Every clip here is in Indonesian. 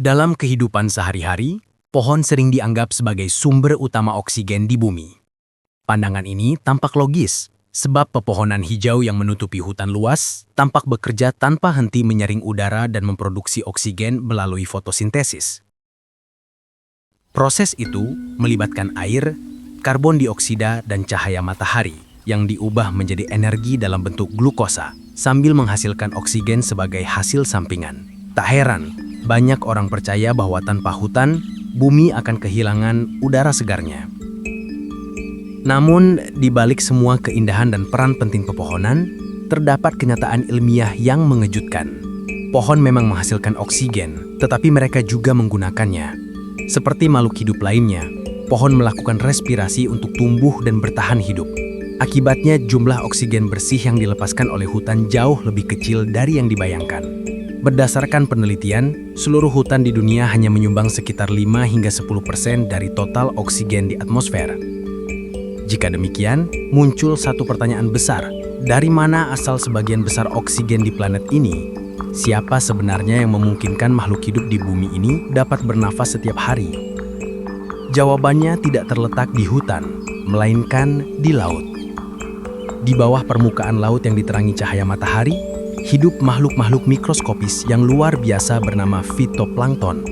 Dalam kehidupan sehari-hari, pohon sering dianggap sebagai sumber utama oksigen di bumi. Pandangan ini tampak logis, sebab pepohonan hijau yang menutupi hutan luas tampak bekerja tanpa henti menyaring udara dan memproduksi oksigen melalui fotosintesis. Proses itu melibatkan air, karbon dioksida, dan cahaya matahari yang diubah menjadi energi dalam bentuk glukosa sambil menghasilkan oksigen sebagai hasil sampingan. Tak heran, banyak orang percaya bahwa tanpa hutan, bumi akan kehilangan udara segarnya. Namun, di balik semua keindahan dan peran penting pepohonan, terdapat kenyataan ilmiah yang mengejutkan. Pohon memang menghasilkan oksigen, tetapi mereka juga menggunakannya. Seperti makhluk hidup lainnya, pohon melakukan respirasi untuk tumbuh dan bertahan hidup. Akibatnya, jumlah oksigen bersih yang dilepaskan oleh hutan jauh lebih kecil dari yang dibayangkan. Berdasarkan penelitian, seluruh hutan di dunia hanya menyumbang sekitar 5 hingga 10% dari total oksigen di atmosfer. Jika demikian, muncul satu pertanyaan besar. Dari mana asal sebagian besar oksigen di planet ini? Siapa sebenarnya yang memungkinkan makhluk hidup di bumi ini dapat bernafas setiap hari? Jawabannya tidak terletak di hutan, melainkan di laut. Di bawah permukaan laut yang diterangi cahaya matahari, hidup makhluk-makhluk mikroskopis yang luar biasa bernama fitoplankton.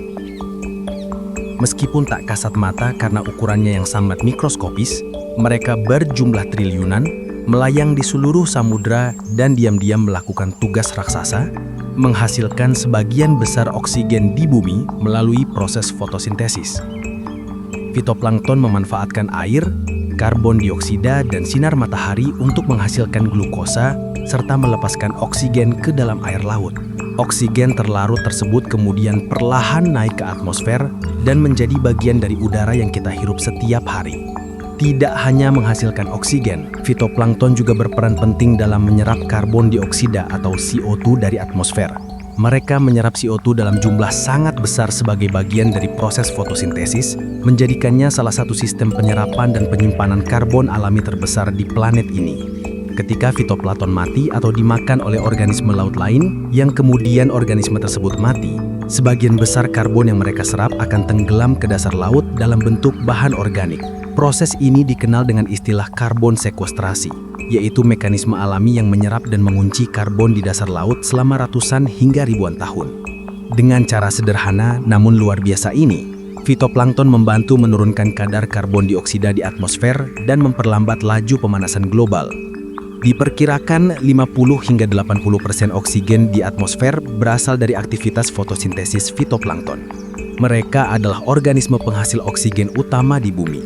Meskipun tak kasat mata karena ukurannya yang sangat mikroskopis, mereka berjumlah triliunan, melayang di seluruh samudra dan diam-diam melakukan tugas raksasa, menghasilkan sebagian besar oksigen di bumi melalui proses fotosintesis. Fitoplankton memanfaatkan air, karbon dioksida, dan sinar matahari untuk menghasilkan glukosa serta melepaskan oksigen ke dalam air laut. Oksigen terlarut tersebut kemudian perlahan naik ke atmosfer dan menjadi bagian dari udara yang kita hirup setiap hari. Tidak hanya menghasilkan oksigen, fitoplankton juga berperan penting dalam menyerap karbon dioksida atau CO2 dari atmosfer. Mereka menyerap CO2 dalam jumlah sangat besar sebagai bagian dari proses fotosintesis, menjadikannya salah satu sistem penyerapan dan penyimpanan karbon alami terbesar di planet ini. Ketika fitoplankton mati atau dimakan oleh organisme laut lain, yang kemudian organisme tersebut mati, sebagian besar karbon yang mereka serap akan tenggelam ke dasar laut dalam bentuk bahan organik. Proses ini dikenal dengan istilah karbon sekuestrasi, yaitu mekanisme alami yang menyerap dan mengunci karbon di dasar laut selama ratusan hingga ribuan tahun. Dengan cara sederhana namun luar biasa ini, fitoplankton membantu menurunkan kadar karbon dioksida di atmosfer dan memperlambat laju pemanasan global. Diperkirakan 50 hingga 80% oksigen di atmosfer berasal dari aktivitas fotosintesis fitoplankton. Mereka adalah organisme penghasil oksigen utama di bumi.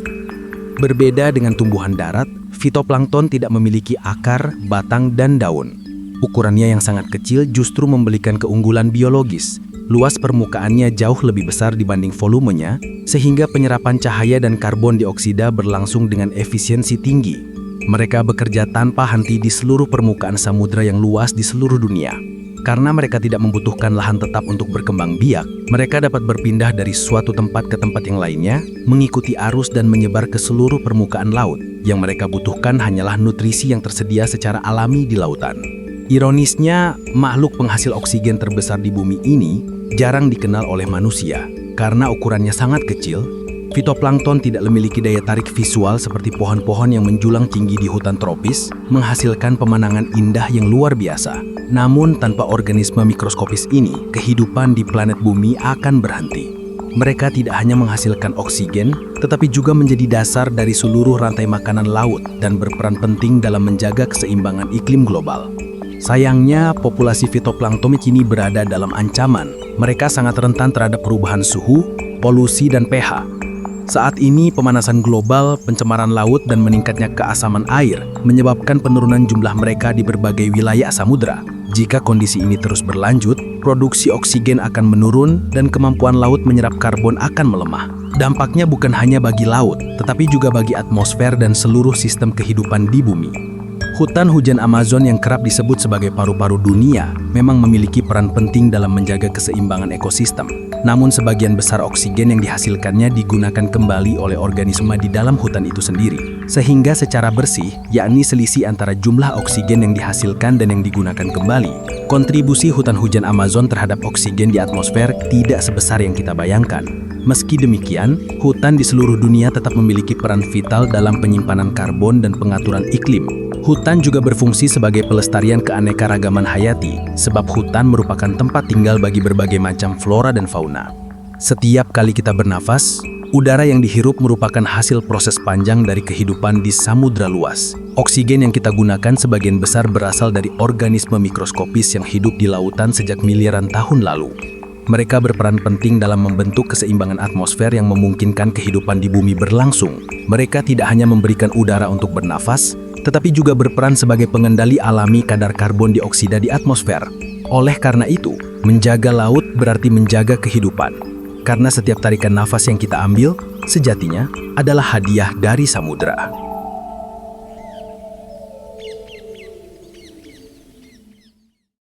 Berbeda dengan tumbuhan darat, fitoplankton tidak memiliki akar, batang, dan daun. Ukurannya yang sangat kecil justru memberikan keunggulan biologis. Luas permukaannya jauh lebih besar dibanding volumenya, sehingga penyerapan cahaya dan karbon dioksida berlangsung dengan efisiensi tinggi. Mereka bekerja tanpa henti di seluruh permukaan samudra yang luas di seluruh dunia. Karena mereka tidak membutuhkan lahan tetap untuk berkembang biak, mereka dapat berpindah dari suatu tempat ke tempat yang lainnya, mengikuti arus dan menyebar ke seluruh permukaan laut. Yang mereka butuhkan hanyalah nutrisi yang tersedia secara alami di lautan. Ironisnya, makhluk penghasil oksigen terbesar di bumi ini jarang dikenal oleh manusia. Karena ukurannya sangat kecil, fitoplankton tidak memiliki daya tarik visual seperti pohon-pohon yang menjulang tinggi di hutan tropis, menghasilkan pemandangan indah yang luar biasa. Namun, tanpa organisme mikroskopis ini, kehidupan di planet bumi akan berhenti. Mereka tidak hanya menghasilkan oksigen, tetapi juga menjadi dasar dari seluruh rantai makanan laut dan berperan penting dalam menjaga keseimbangan iklim global. Sayangnya, populasi fitoplankton kini berada dalam ancaman. Mereka sangat rentan terhadap perubahan suhu, polusi, dan pH. Saat ini, pemanasan global, pencemaran laut, dan meningkatnya keasaman air menyebabkan penurunan jumlah mereka di berbagai wilayah samudra. Jika kondisi ini terus berlanjut, produksi oksigen akan menurun dan kemampuan laut menyerap karbon akan melemah. Dampaknya bukan hanya bagi laut, tetapi juga bagi atmosfer dan seluruh sistem kehidupan di bumi. Hutan hujan Amazon yang kerap disebut sebagai paru-paru dunia memang memiliki peran penting dalam menjaga keseimbangan ekosistem. Namun sebagian besar oksigen yang dihasilkannya digunakan kembali oleh organisme di dalam hutan itu sendiri. Sehingga secara bersih, yakni selisih antara jumlah oksigen yang dihasilkan dan yang digunakan kembali, kontribusi hutan hujan Amazon terhadap oksigen di atmosfer tidak sebesar yang kita bayangkan. Meski demikian, hutan di seluruh dunia tetap memiliki peran vital dalam penyimpanan karbon dan pengaturan iklim. Hutan juga berfungsi sebagai pelestarian keanekaragaman hayati, sebab hutan merupakan tempat tinggal bagi berbagai macam flora dan fauna. Setiap kali kita bernafas, udara yang dihirup merupakan hasil proses panjang dari kehidupan di samudra luas. Oksigen yang kita gunakan sebagian besar berasal dari organisme mikroskopis yang hidup di lautan sejak miliaran tahun lalu. Mereka berperan penting dalam membentuk keseimbangan atmosfer yang memungkinkan kehidupan di bumi berlangsung. Mereka tidak hanya memberikan udara untuk bernafas, tetapi juga berperan sebagai pengendali alami kadar karbon dioksida di atmosfer. Oleh karena itu, menjaga laut berarti menjaga kehidupan. Karena setiap tarikan nafas yang kita ambil, sejatinya adalah hadiah dari samudera.